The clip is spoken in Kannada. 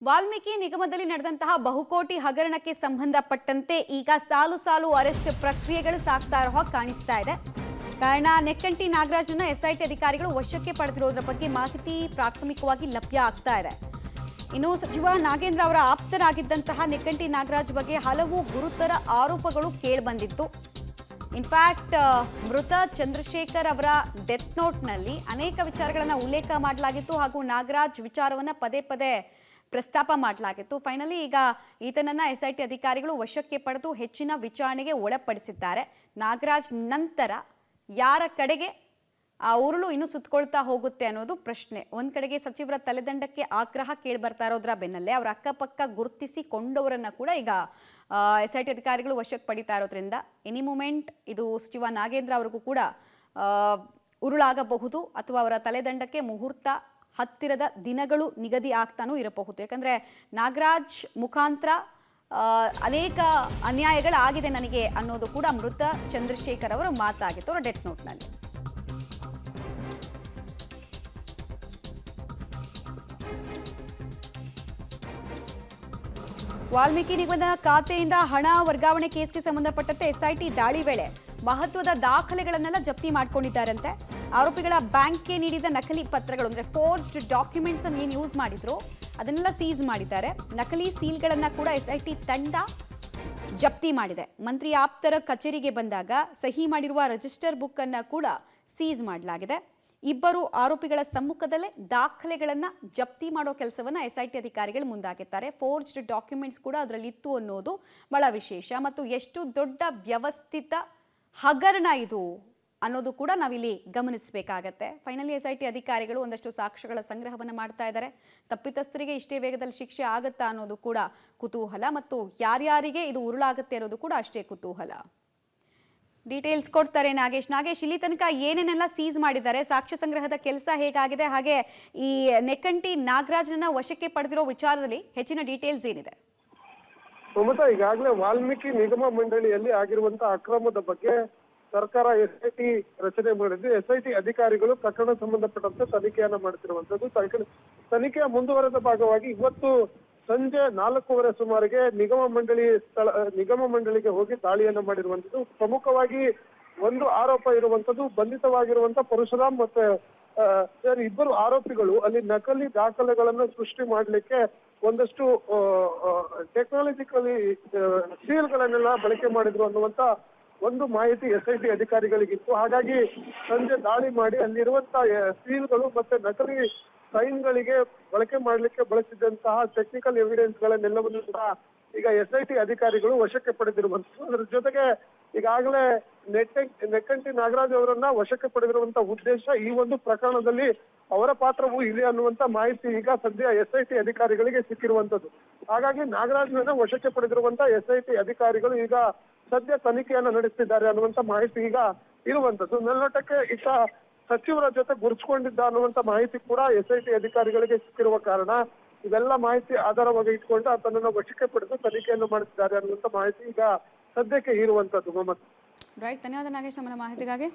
ವಾಲ್ಮೀಕಿ ನಿಗಮದಲ್ಲಿ ನಡೆದಂತಹ ಬಹುಕೋಟಿ ಹಗರಣಕ್ಕೆ ಸಂಬಂಧಪಟ್ಟಂತೆ ಈಗ ಸಾಲು ಸಾಲು ಅರೆಸ್ಟ್ ಪ್ರಕ್ರಿಯೆಗಳು ಸಾಗ್ತಾ ಇರೋ ಹಾಗೆ ಕಾಣಿಸ್ತಾ ಇದೆ. ಕಾರಣ ನೆಕ್ಕಂಟಿ ನಾಗರಾಜ್ನ ಎಸ್ಐಟಿ ಅಧಿಕಾರಿಗಳು ವಶಕ್ಕೆ ಪಡೆದಿರೋದ್ರ ಬಗ್ಗೆ ಮಾಹಿತಿ ಪ್ರಾಥಮಿಕವಾಗಿ ಲಭ್ಯ ಆಗ್ತಾ ಇದೆ. ಇನ್ನು ಸಚಿವ ನಾಗೇಂದ್ರ ಅವರ ಆಪ್ತರಾಗಿದ್ದಂತಹ ನೆಕ್ಕಂಟಿ ನಾಗರಾಜ್ ಬಗ್ಗೆ ಹಲವು ಗುರುತರ ಆರೋಪಗಳು ಕೇಳಿಬಂದಿತ್ತು. ಇನ್ಫ್ಯಾಕ್ಟ್ ಮೃತ ಚಂದ್ರಶೇಖರ್ ಅವರ ಡೆತ್ ನೋಟ್ನಲ್ಲಿ ಅನೇಕ ವಿಚಾರಗಳನ್ನು ಉಲ್ಲೇಖ ಮಾಡಲಾಗಿತ್ತು ಹಾಗೂ ನಾಗರಾಜ್ ವಿಚಾರವನ್ನು ಪದೇ ಪದೇ ಪ್ರಸ್ತಾಪ ಮಾಡಲಾಗಿತ್ತು. ಫೈನಲಿ ಈಗ ಈತನನ್ನ ಎಸ್ಐಟಿ ಅಧಿಕಾರಿಗಳು ವಶಕ್ಕೆ ಪಡೆದು ಹೆಚ್ಚಿನ ವಿಚಾರಣೆಗೆ ಒಳಪಡಿಸಿದ್ದಾರೆ. ನಾಗರಾಜ್ ನಂತರ ಯಾರ ಕಡೆಗೆ ಆ ಉರುಳು ಇನ್ನು ಸುತ್ತಕೊಳ್ತಾ ಹೋಗುತ್ತೆ ಅನ್ನೋದು ಪ್ರಶ್ನೆ. ಒಂದ್ ಕಡೆಗೆ ಸಚಿವರ ತಲೆದಂಡಕ್ಕೆ ಆಗ್ರಹ ಕೇಳಿ ಬರ್ತಾ ಇರೋದ್ರ ಬೆನ್ನಲ್ಲೇ ಅವರ ಅಕ್ಕಪಕ್ಕ ಗುರುತಿಸಿಕೊಂಡವರನ್ನ ಕೂಡ ಈಗ ಎಸ್ಐಟಿ ಅಧಿಕಾರಿಗಳು ವಶಕ್ಕೆ ಪಡಿತಾ ಇರೋದ್ರಿಂದ ಎನಿ ಮೂಮೆಂಟ್ ಇದು ಸಚಿವ ನಾಗೇಂದ್ರ ಅವರಿಗೂ ಕೂಡ ಉರುಳಾಗಬಹುದು ಅಥವಾ ಅವರ ತಲೆದಂಡಕ್ಕೆ ಮುಹೂರ್ತ ಹತ್ತಿರದ ದಿನಗಳು ನಿಗದಿ ಆಗ್ತಾನೂ ಇರಬಹುದು. ಯಾಕಂದ್ರೆ ನಾಗರಾಜ್ ಮುಖಾಂತರ ಅನೇಕ ಅನ್ಯಾಯಗಳಾಗಿದೆ ನನಗೆ ಅನ್ನೋದು ಕೂಡ ಮೃತ ಚಂದ್ರಶೇಖರ್ ಅವರ ಮಾತಾಗಿತ್ತು ಅವರ ಡೆತ್ ನೋಟ್ನಲ್ಲಿ. ವಾಲ್ಮೀಕಿ ನಿಗಮದ ಖಾತೆಯಿಂದ ಹಣ ವರ್ಗಾವಣೆ ಕೇಸ್ಗೆ ಸಂಬಂಧಪಟ್ಟಂತೆ ಎಸ್ಐಟಿ ದಾಳಿ ವೇಳೆ ಮಹತ್ವದ ದಾಖಲೆಗಳನ್ನೆಲ್ಲ ಜಪ್ತಿ ಮಾಡ್ಕೊಂಡಿದ್ದಾರಂತೆ. ಆರೋಪಿಗಳ ಬ್ಯಾಂಕ್ಗೆ ನೀಡಿದ ನಕಲಿ ಪತ್ರಗಳು ಅಂದ್ರೆ ಫೋರ್ಜ್ಡ್ ಡಾಕ್ಯುಮೆಂಟ್ಸ್ ಅನ್ನು ಏನು ಯೂಸ್ ಮಾಡಿದ್ರು ಅದನ್ನೆಲ್ಲ ಸೀಸ್ ಮಾಡಿದ್ದಾರೆ. ನಕಲಿ ಸೀಲ್ಗಳನ್ನ ಕೂಡ ಎಸ್ಐಟಿ ತಂಡ ಜಪ್ತಿ ಮಾಡಿದೆ. ಮಂತ್ರಿ ಆಪ್ತರ ಕಚೇರಿಗೆ ಬಂದಾಗ ಸಹಿ ಮಾಡಿರುವ ರಿಜಿಸ್ಟರ್ ಬುಕ್ ಅನ್ನ ಕೂಡ ಸೀಸ್ ಮಾಡಲಾಗಿದೆ. ಇಬ್ಬರು ಆರೋಪಿಗಳ ಸಮ್ಮುಖದಲ್ಲೇ ದಾಖಲೆಗಳನ್ನ ಜಪ್ತಿ ಮಾಡೋ ಕೆಲಸವನ್ನ ಎಸ್ಐಟಿ ಅಧಿಕಾರಿಗಳು ಮುಂದಾಗಿದ್ದಾರೆ. ಫೋರ್ಜ್ಡ್ ಡಾಕ್ಯುಮೆಂಟ್ಸ್ ಕೂಡ ಅದರಲ್ಲಿ ಇತ್ತು ಅನ್ನೋದು ಬಹಳ ವಿಶೇಷ. ಮತ್ತು ಎಷ್ಟು ದೊಡ್ಡ ವ್ಯವಸ್ಥಿತ ಹಗರಣ ಇದು ಅನ್ನೋದು ಕೂಡ ನಾವಿಲ್ಲಿ ಗಮನಿಸಬೇಕಾಗತ್ತೆ. ಫೈನಲಿ ಎಸ್ಐಟಿ ಅಧಿಕಾರಿಗಳು ಒಂದಷ್ಟು ಸಾಕ್ಷ್ಯಗಳ ಸಂಗ್ರಹವನ್ನು ಮಾಡ್ತಾ ಇದ್ದಾರೆ. ತಪ್ಪಿತಸ್ಥರಿಗೆ ಇಷ್ಟೇ ವೇಗದಲ್ಲಿ ಶಿಕ್ಷೆ ಆಗುತ್ತಾ ಅನ್ನೋದು ಕೂಡ ಕುತೂಹಲ, ಮತ್ತು ಯಾರ್ಯಾರಿಗೆ ಇದು ಉರುಳಾಗುತ್ತೆ ಅನ್ನೋದು ಕೂಡ ಅಷ್ಟೇ ಕುತೂಹಲ. ಡೀಟೇಲ್ಸ್ ಕೊಡ್ತಾರೆ ನಾಗೇಶ್, ಇಲ್ಲಿ ತನಕ ಏನೇನೆಲ್ಲ ಸೀಸ್ ಮಾಡಿದ್ದಾರೆ, ಸಾಕ್ಷ್ಯ ಸಂಗ್ರಹದ ಕೆಲಸ ಹೇಗಾಗಿದೆ, ಹಾಗೆ ಈ ನೆಕ್ಕಂಟಿ ನಾಗರಾಜ್ನ ವಶಕ್ಕೆ ಪಡೆದಿರೋ ವಿಚಾರದಲ್ಲಿ ಹೆಚ್ಚಿನ ಡೀಟೇಲ್ಸ್ ಏನಿದೆ? ಮಮತಾ, ಈಗಾಗಲೇ ವಾಲ್ಮೀಕಿ ನಿಗಮ ಮಂಡಳಿಯಲ್ಲಿ ಆಗಿರುವಂತಹ ಅಕ್ರಮದ ಬಗ್ಗೆ ಸರ್ಕಾರ ಎಸ್ಐಟಿ ರಚನೆ ಮಾಡಿದ್ದು, ಎಸ್ಐಟಿ ಅಧಿಕಾರಿಗಳು ಪ್ರಕರಣ ಸಂಬಂಧಪಟ್ಟಂತೆ ತನಿಖೆಯನ್ನ ಮಾಡ್ತಿರುವಂತದ್ದು. ತನಿಖೆಯ ಮುಂದುವರೆದ ಭಾಗವಾಗಿ ಇವತ್ತು ಸಂಜೆ 4:15 ಸುಮಾರಿಗೆ ನಿಗಮ ಮಂಡಳಿಗೆ ಹೋಗಿ ದಾಳಿಯನ್ನ ಮಾಡಿರುವಂತದ್ದು. ಪ್ರಮುಖವಾಗಿ ಒಂದು ಆರೋಪ ಇರುವಂತದ್ದು, ಬಂಧಿತವಾಗಿರುವಂತ ಪರಶುರಾಮ್ ಮತ್ತೆ ಇಬ್ಬರು ಆರೋಪಿಗಳು ಅಲ್ಲಿ ನಕಲಿ ದಾಖಲೆಗಳನ್ನು ಸೃಷ್ಟಿ ಮಾಡ್ಲಿಕ್ಕೆ ಒಂದಷ್ಟು ಟೆಕ್ನಾಲಜಿಕಲಿ ಸೀಲ್ಗಳನ್ನೆಲ್ಲ ಬಳಕೆ ಮಾಡಿದ್ರು ಅನ್ನುವಂತ ಒಂದು ಮಾಹಿತಿ ಎಸ್ಐಟಿ ಅಧಿಕಾರಿಗಳಿಗಿತ್ತು. ಹಾಗಾಗಿ ಸಂಜೆ ದಾಳಿ ಮಾಡಿ ಅಲ್ಲಿರುವಂತಹ ಸೀಲ್ಗಳು ಮತ್ತೆ ನಕಲಿ ಸೈನ್ಗಳಿಗೆ ಬಳಕೆ ಮಾಡ್ಲಿಕ್ಕೆ ಬಳಸಿದಂತಹ ಟೆಕ್ನಿಕಲ್ ಎವಿಡೆನ್ಸ್ ಗಳನ್ನೆಲ್ಲವನ್ನು ಕೂಡ ಈಗ ಎಸ್ಐಟಿ ಅಧಿಕಾರಿಗಳು ವಶಕ್ಕೆ ಪಡೆದಿರುವಂತದ್ದು. ಅದರ ಜೊತೆಗೆ ಈಗಾಗಲೇ ನೆಕ್ಕಂಟಿ ನಾಗರಾಜ್ ಅವರನ್ನ ವಶಕ್ಕೆ ಪಡೆದಿರುವಂತಹ ಉದ್ದೇಶ ಈ ಒಂದು ಪ್ರಕರಣದಲ್ಲಿ ಅವರ ಪಾತ್ರವೂ ಇದೆ ಅನ್ನುವಂತ ಮಾಹಿತಿ ಈಗ ಸದ್ಯ ಎಸ್ಐಟಿ ಅಧಿಕಾರಿಗಳಿಗೆ ಸಿಕ್ಕಿರುವಂತದ್ದು. ಹಾಗಾಗಿ ನಾಗರಾಜ್ನ ವಶಕ್ಕೆ ಪಡೆದಿರುವಂತಹ ಎಸ್ಐಟಿ ಅಧಿಕಾರಿಗಳು ಈಗ ಸದ್ಯ ತನಿಖೆಯನ್ನ ನಡೆಸ್ತಿದ್ದಾರೆ ಅನ್ನುವಂತ ಮಾಹಿತಿ ಈಗ ಇರುವಂತದ್ದು. ಮೇಲ್ನೋಟಕ್ಕೆ ಈಗ ಸಚಿವರ ಜೊತೆ ಗುರುತಿಸಿಕೊಂಡಿದ್ದ ಅನ್ನುವಂತ ಮಾಹಿತಿ ಕೂಡ ಎಸ್ಐಟಿ ಅಧಿಕಾರಿಗಳಿಗೆ ಸಿಕ್ಕಿರುವ ಕಾರಣ ಇವೆಲ್ಲ ಮಾಹಿತಿ ಆಧಾರವಾಗಿ ಇಟ್ಕೊಂಡು ಆತನನ್ನ ವಶಕ್ಕೆ ಪಡೆದು ತನಿಖೆಯನ್ನು ಮಾಡುತ್ತಿದ್ದಾರೆ ಅನ್ನುವಂತ ಮಾಹಿತಿ ಈಗ ಸದ್ಯಕ್ಕೆ ಇರುವಂತದ್ದು. ರೈಟ್, ಧನ್ಯವಾದ ನಾಗೇಶ್, ನಮ್ಮ ಮಾಹಿತಿಗಾಗಿ.